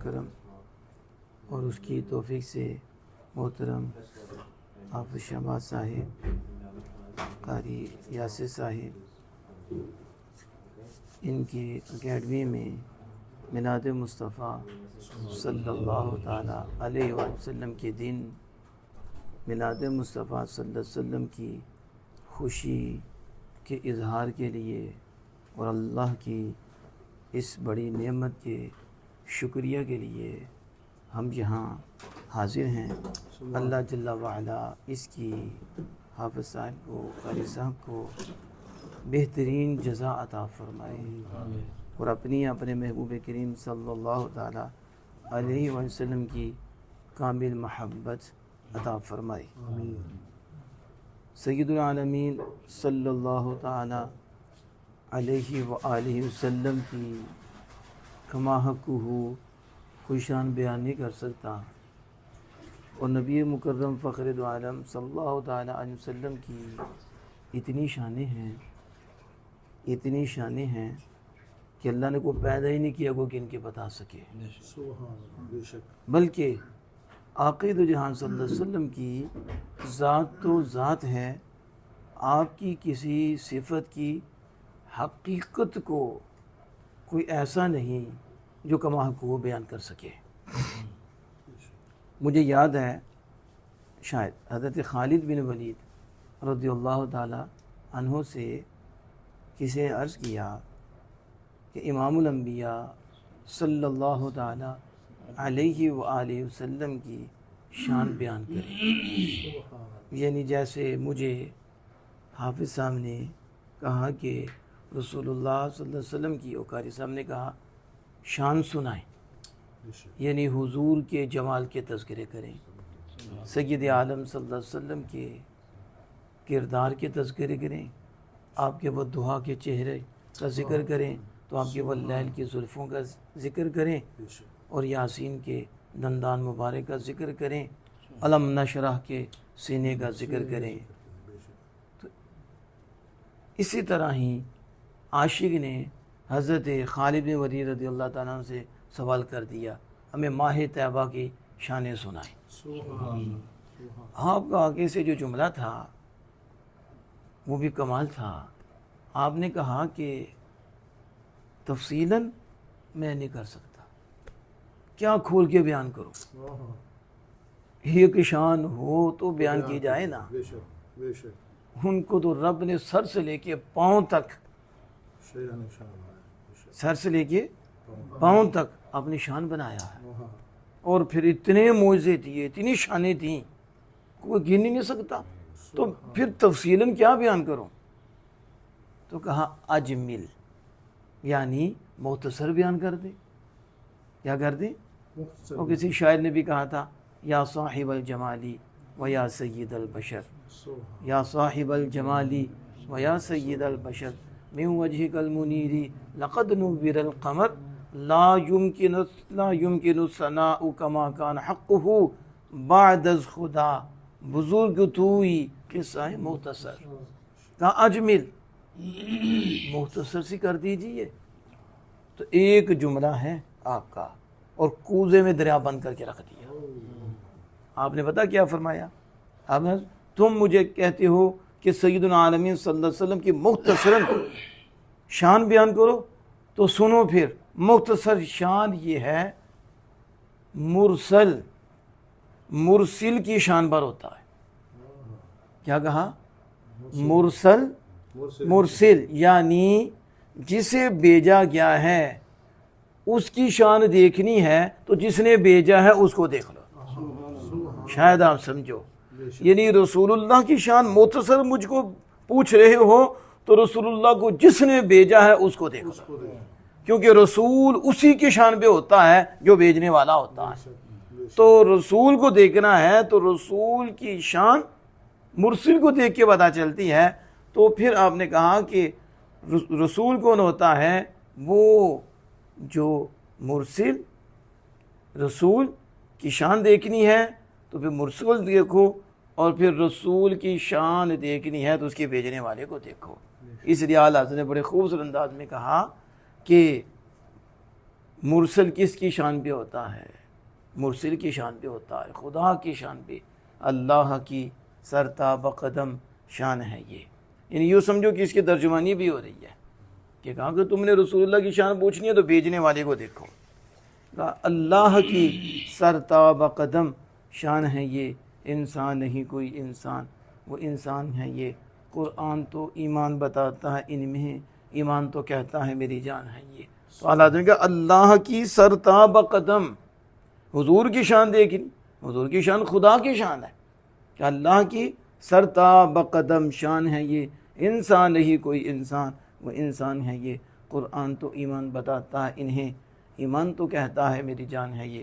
کرم اور اس کی توفیق سے محترم حافظ شہباز صاحب، قاری یاسر صاحب، ان کی اکیڈمی میں میلاد مصطفیٰ صلی اللہ تعالیٰ علیہ وآلہ وسلم کے دن میلاد مصطفیٰ صلی اللہ علیہ وسلم کی خوشی کے اظہار کے لیے اور اللہ کی اس بڑی نعمت کے شکریہ کے لیے ہم یہاں حاضر ہیں۔ اللہ جل وعلا اس کی حافظ صاحب کو، قاری صاحب کو بہترین جزا عطا فرمائے اور اپنے محبوب کریم صلی اللہ تعالیٰ علیہ وسلم کی کامل محبت عطا فرمائے۔ سید العالمین صلی اللہ تعالیٰ علیہ وآلہ وسلم کی کما حقہ کوئی شان بیان نہیں کر سکتا، اور نبی مکرم فخر دو عالم صلی اللہ تعالیٰ علیہ وسلم کی اتنی شانیں ہیں کہ اللہ نے کوئی پیدا ہی نہیں کیا کہ ان کے بتا سکے، بلکہ آقا دو جہان صلی اللہ علیہ وسلم کی ذات تو ذات ہے، آپ کی کسی صفت کی حقیقت کو کوئی ایسا نہیں جو کما حق وہ بیان کر سکے۔ مجھے یاد ہے شاید حضرت خالد بن ولید رضی اللہ تعالی عنہ سے کسی نے عرض کیا کہ امام الانبیاء صلی اللہ تعالی علیہ وآلہ وسلم کی شان بیان کریں، یعنی جیسے مجھے حافظ صاحب نے کہا کہ رسول اللہ صلی اللہ علیہ وسلم کی، اور قاری صاحب نے کہا شان سنائیں، یعنی حضور کے جمال کے تذکرے کریں، سید عالم صلی اللہ علیہ وسلم کے کردار کے تذکرے کریں، آپ کے والضحیٰ کے چہرے کا ذکر کریں تو آپ کے واللیل کی زلفوں کا ذکر کریں، اور یاسین کے دندان مبارک کا ذکر کریں، علم نشرح کے سینے کا ذکر کریں۔ تو اسی طرح ہی عاشق نے حضرت خالد بن ولید رضی اللہ تعالیٰ عنہ سے سوال کر دیا ہمیں ماہ طیبہ کی شانیں سنائیں۔ آپ کا آگے سے جو جملہ تھا وہ بھی کمال تھا۔ آپ نے کہا کہ تفصیلاً میں نہیں کر سکتا، کیا کھول کے بیان کروں، ایک شان ہو تو بیان کی جائے نا۔ ان کو تو رب نے سر سے لے کے پاؤں تک، سر سے لے کے پاؤں تک اپنی شان بنایا ہے، اور پھر اتنے معجزے دیے، اتنی شانیں دیں، کوئی گن ہی نہیں سکتا، تو پھر تفصیلاً کیا بیان کروں؟ تو کہا اجمل، یعنی مختصر بیان کر دیں۔ کیا کر دیں؟ اور کسی شاعر نے بھی کہا تھا یا صاحب الجمالی و یا سید البشر، یا صاحب الجمالی و یا سید البشر من وجهك المنیر لقد نور القمر لا يمكن الثناء كما كان حقه بعد از خدا بزرگ توئی قصہ مختصر۔ کہا اجمل، مختصر سی کر دیجئے۔ تو ایک جملہ ہے آپ کا، اور کوزے میں دریا بند کر کے رکھ دیا۔ آپ نے پتا کیا فرمایا؟ آپ نے تم مجھے کہتے ہو کہ سید العالمین صلی اللہ علیہ وسلم کی مختصراً شان بیان کرو، تو سنو پھر مختصر شان یہ ہے مرسل، مرسل کی شان پر ہوتا ہے۔ کیا کہا؟ مرسل، مرسل یعنی جسے بھیجا گیا ہے اس کی شان دیکھنی ہے تو جس نے بھیجا ہے اس کو دیکھ لو، شاید آپ سمجھو۔ یعنی رسول اللہ کی شان مختصر مجھ کو پوچھ رہے ہو تو رسول اللہ کو جس نے بھیجا ہے اس کو دیکھ لو، کیونکہ رسول اسی کی شان پہ ہوتا ہے جو بھیجنے والا ہوتا ہے۔ تو رسول کو دیکھنا ہے تو رسول کی شان مرسل کو دیکھ کے پتہ چلتی ہے۔ تو پھر آپ نے کہا کہ رسول کون ہوتا ہے؟ وہ جو مرسل، رسول کی شان دیکھنی ہے تو پھر مرسل دیکھو، اور پھر رسول کی شان دیکھنی ہے تو اس کے بھیجنے والے کو دیکھو۔ اس لیے اعلیٰ حضرت نے بڑے خوبصورت انداز میں کہا کہ مرسل کس کی شان پہ ہوتا ہے؟ مرسل کی شان پہ ہوتا ہے، خدا کی شان پہ، اللہ کی سرتاب قدم شان ہے یہ۔ یعنی یوں سمجھو کہ اس کی ترجمانی بھی ہو رہی ہے کہ کہا کہ تم نے رسول اللہ کی شان پوچھنی ہے تو بھیجنے والے کو دیکھو، کہا اللہ کی سرتاب قدم شان ہے یہ، انسان نہیں کوئی انسان، وہ انسان ہے یہ۔ قرآن تو ایمان بتاتا ہے ان میں، ایمان تو کہتا ہے میری جان ہے یہ۔ تو اللہ تعالیٰ کہ اللہ کی سرتاب قدم، حضور کی شان دیکھنی، حضور کی شان خدا کی شان ہے کہ اللہ کی سرتاب قدم شان ہے یہ، انسان نہیں کوئی انسان، وہ انسان ہے یہ۔ قرآن تو ایمان بتاتا ہے انہیں، ایمان تو کہتا ہے میری جان ہے یہ۔